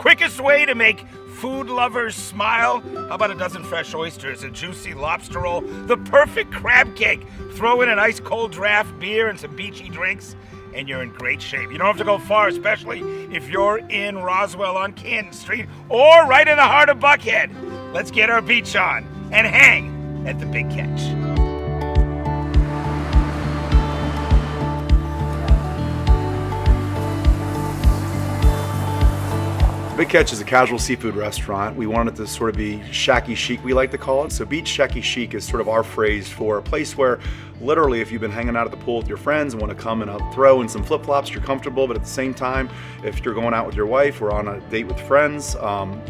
quickest way to make food lovers smile? How about a dozen fresh oysters, a juicy lobster roll, the perfect crab cake? Throw in an ice cold draft beer and some beachy drinks, and you're in great shape. You don't have to go far, especially if you're in Roswell on Canton Street or right in the heart of Buckhead. Let's get our beach on and hang at the Big Ketch. Big Ketch is a casual seafood restaurant. We wanted it to sort of be shacky chic, we like to call it. So beach shacky chic is sort of our phrase for a place where literally if you've been hanging out at the pool with your friends and want to come and throw in some flip-flops, you're comfortable, but at the same time, if you're going out with your wife or on a date with friends,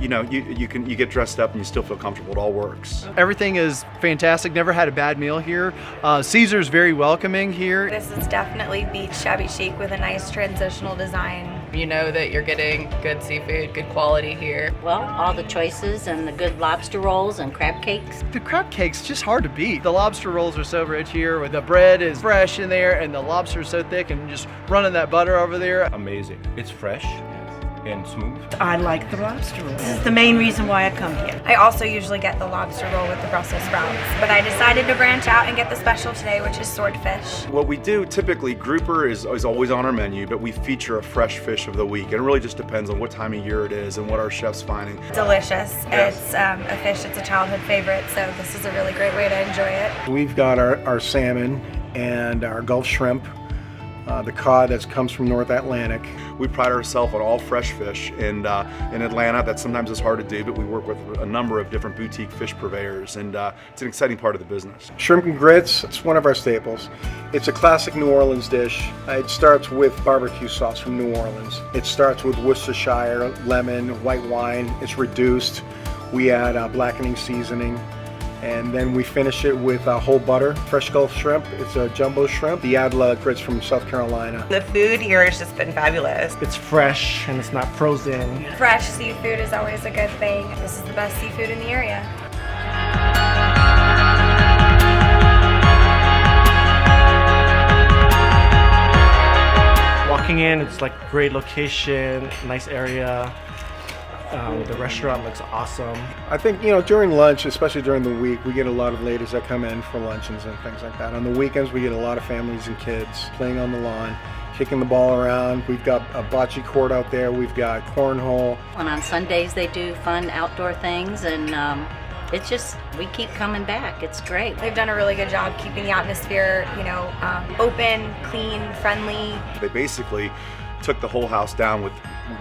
you know, you get dressed up and you still feel comfortable. It all works. Everything is fantastic. Never had a bad meal here. Caesar's very welcoming here. This is definitely beach shabby chic with a nice transitional design. You know that you're getting good seafood, good quality here. Well, all the choices and the good lobster rolls and crab cakes. The crab cake's just hard to beat. The lobster rolls are so rich here. The bread is fresh in there and the lobster is so thick, and just running that butter over there. Amazing. It's fresh and smooth. I like the lobster roll. This is the main reason why I come here. I also usually get the lobster roll with the Brussels sprouts, but I decided to branch out and get the special today, which is swordfish. What we do typically, grouper is always on our menu, but we feature a fresh fish of the week. And it really just depends on what time of year it is and what our chef's finding. Delicious. Yes. It's a fish that's a childhood favorite, so this is a really great way to enjoy it. We've got our salmon and our Gulf shrimp, the cod that comes from North Atlantic. We pride ourselves on all fresh fish, and in Atlanta that sometimes is hard to do, but we work with a number of different boutique fish purveyors, and it's an exciting part of the business. Shrimp and grits, it's one of our staples. It's a classic New Orleans dish. It starts with barbecue sauce from New Orleans. It starts with Worcestershire, lemon, white wine. It's reduced. We add blackening seasoning, and then we finish it with whole butter, fresh Gulf shrimp. It's a jumbo shrimp. The Adla grits from South Carolina. The food here has just been fabulous. It's fresh and it's not frozen. Fresh seafood is always a good thing. This is the best seafood in the area. Walking in, it's like a great location, nice area. The restaurant looks awesome. I think, you know, during lunch, especially during the week, we get a lot of ladies that come in for luncheons and things like that. On the weekends, we get a lot of families and kids playing on the lawn, kicking the ball around. We've got a bocce court out there. We've got cornhole. And on Sundays, they do fun outdoor things, and it's just, we keep coming back. It's great. They've done a really good job keeping the atmosphere, you know, open, clean, friendly. They basically took the whole house down with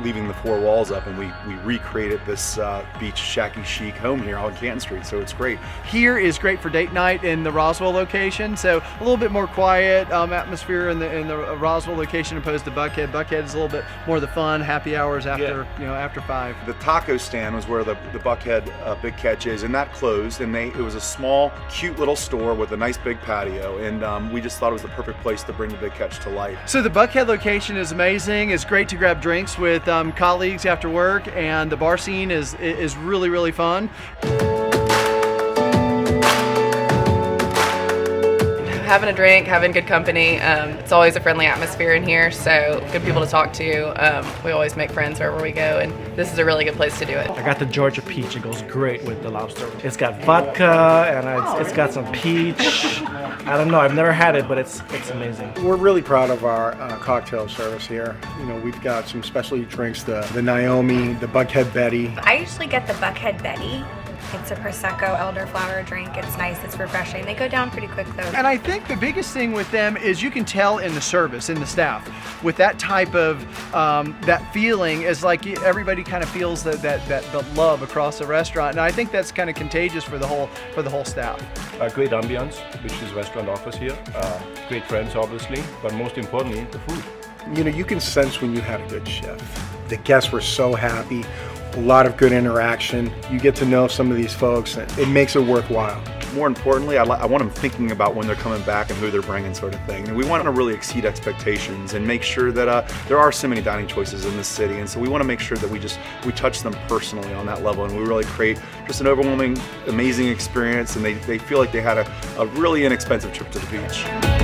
leaving the four walls up, and we recreated this beach shacky chic home here on Canton Street, so it's great. Here is great for date night in the Roswell location, so a little bit more quiet atmosphere in the Roswell location opposed to Buckhead. Buckhead is a little bit more the fun, happy hours after, you know, after 5. The taco stand was where the Buckhead Big Ketch is, and that closed, and it was a small, cute little store with a nice big patio, and we just thought it was the perfect place to bring the Big Ketch to life. So the Buckhead location is amazing. It's great to grab drinks with colleagues after work, and the bar scene is really, really fun. Having a drink, having good company, it's always a friendly atmosphere in here, so good people to talk to. We always make friends wherever we go, and this is a really good place to do it. I got the Georgia peach. It goes great with the lobster. It's got vodka and it's got some peach. I don't know, I've never had it, but it's amazing. We're really proud of our cocktail service here. You know, we've got some specialty drinks, the Naomi, the Buckhead Betty. I usually get the Buckhead Betty. It's a Prosecco elderflower drink. It's nice, it's refreshing. They go down pretty quick though. And I think the biggest thing with them is you can tell in the service, in the staff, with that type of, that feeling is like everybody kind of feels that love across the restaurant. And I think that's kind of contagious for the whole staff. Great ambiance, which this restaurant offers here. Great friends, obviously, but most importantly, the food. You know, you can sense when you had a good chef. The guests were so happy. A lot of good interaction. You get to know some of these folks, and it makes it worthwhile. More importantly, I want them thinking about when they're coming back and who they're bringing, sort of thing. And we want to really exceed expectations and make sure that there are so many dining choices in this city, and so we want to make sure that we touch them personally on that level, and we really create just an overwhelming, amazing experience, and they feel like they had a really inexpensive trip to the beach.